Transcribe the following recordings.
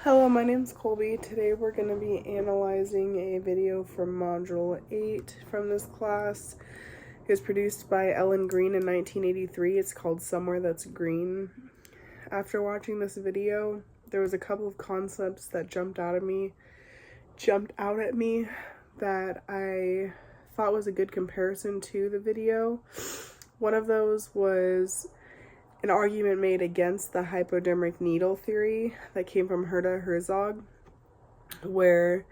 Hello, my name's Colby. Today we're going to be analyzing a video from Module 8 from this class. It was produced by Ellen Green in 1983. It's called Somewhere That's Green. After watching this video, there was a couple of concepts that jumped out at me that I thought was a good comparison to the video. One of those was an argument made against the hypodermic needle theory that came from Gerda Herzog, where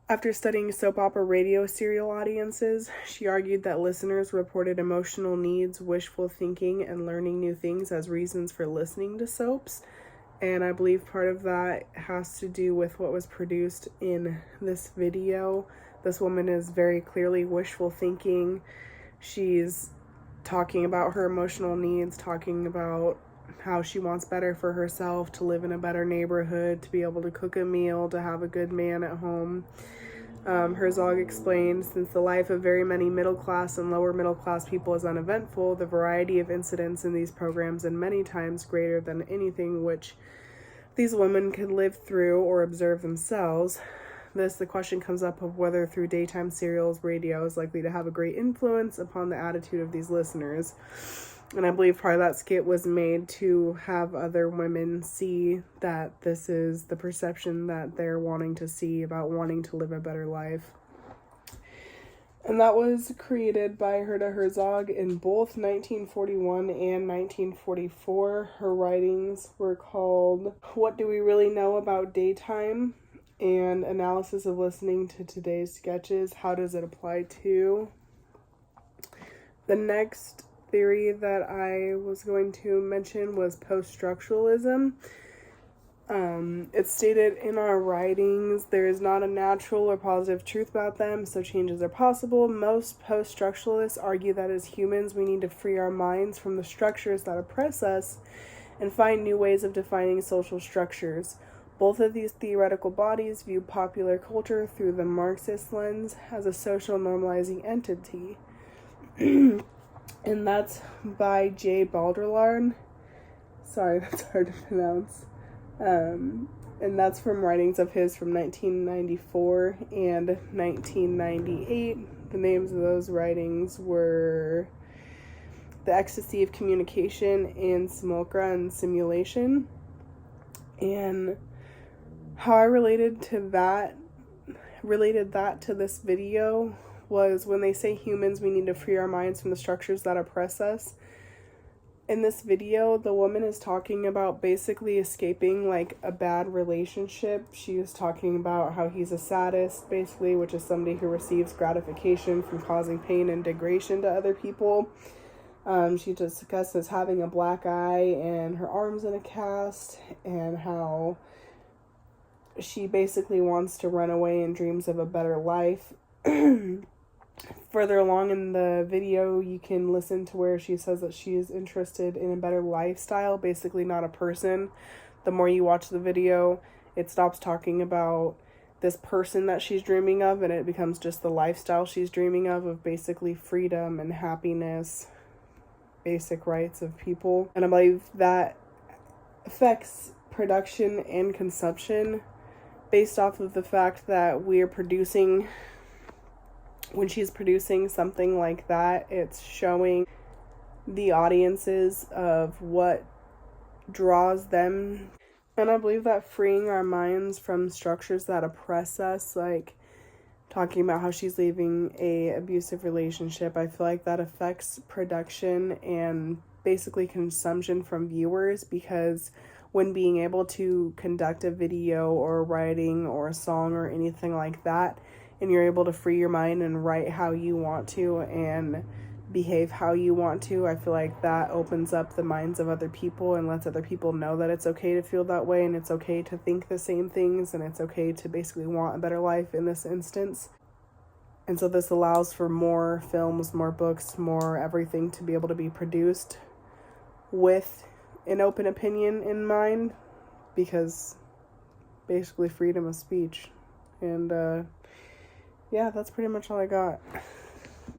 after studying soap opera radio serial audiences, she argued that listeners reported emotional needs, wishful thinking, and learning new things as reasons for listening to soaps. And I believe part of that has to do with what was produced in this video. This woman is very clearly wishful thinking. She's talking about her emotional needs, talking about how she wants better for herself, to live in a better neighborhood, to be able to cook a meal, to have a good man at home. Herzog explained, since the life of very many middle-class and lower-middle-class people is uneventful, the variety of incidents in these programs is many times greater than anything which these women could live through or observe themselves. The question comes up of whether through daytime serials, radio is likely to have a great influence upon the attitude of these listeners. And I believe part of that skit was made to have other women see that this is the perception that they're wanting to see about wanting to live a better life. And that was created by Gerda Herzog in both 1941 and 1944. Her writings were called What Do We Really Know About Daytime? And Analysis of Listening to Today's Sketches. How does it apply to? The next theory that I was going to mention was post-structuralism. It's stated in our writings, there is not a natural or positive truth about them, so changes are possible. Most post-structuralists argue that as humans, we need to free our minds from the structures that oppress us and find new ways of defining social structures. Both of these theoretical bodies view popular culture through the Marxist lens as a social normalizing entity. And that's by J. Baudrillard. Sorry, that's hard to pronounce. And that's from writings of his from 1994 and 1998. The names of those writings were The Ecstasy of Communication and Simulacra and Simulation. And how I related that to this video was when they say humans, we need to free our minds from the structures that oppress us. In this video, the woman is talking about basically escaping like a bad relationship. She is talking about how he's a sadist, basically, which is somebody who receives gratification from causing pain and degradation to other people. She discusses having a black eye and her arms in a cast, and how she basically wants to run away and dreams of a better life. Further along in the video, you can listen to where she says that she is interested in a better lifestyle, basically not a person. The more you watch the video, it stops talking about this person that she's dreaming of, and it becomes just the lifestyle she's dreaming of basically freedom and happiness, basic rights of people. And I believe that affects production and consumption based off of the fact that we're producing, when she's producing something like that, it's showing the audiences of what draws them. And I believe that freeing our minds from structures that oppress us, like talking about how she's leaving a abusive relationship, I feel like that affects production and basically consumption from viewers, because when being able to conduct a video or a writing or a song or anything like that, and you're able to free your mind and write how you want to and behave how you want to, I feel like that opens up the minds of other people and lets other people know that it's okay to feel that way, and it's okay to think the same things, and it's okay to basically want a better life in this instance. And so this allows for more films, more books, more everything to be able to be produced with an open opinion in mind, because basically freedom of speech. And yeah, that's pretty much all I got.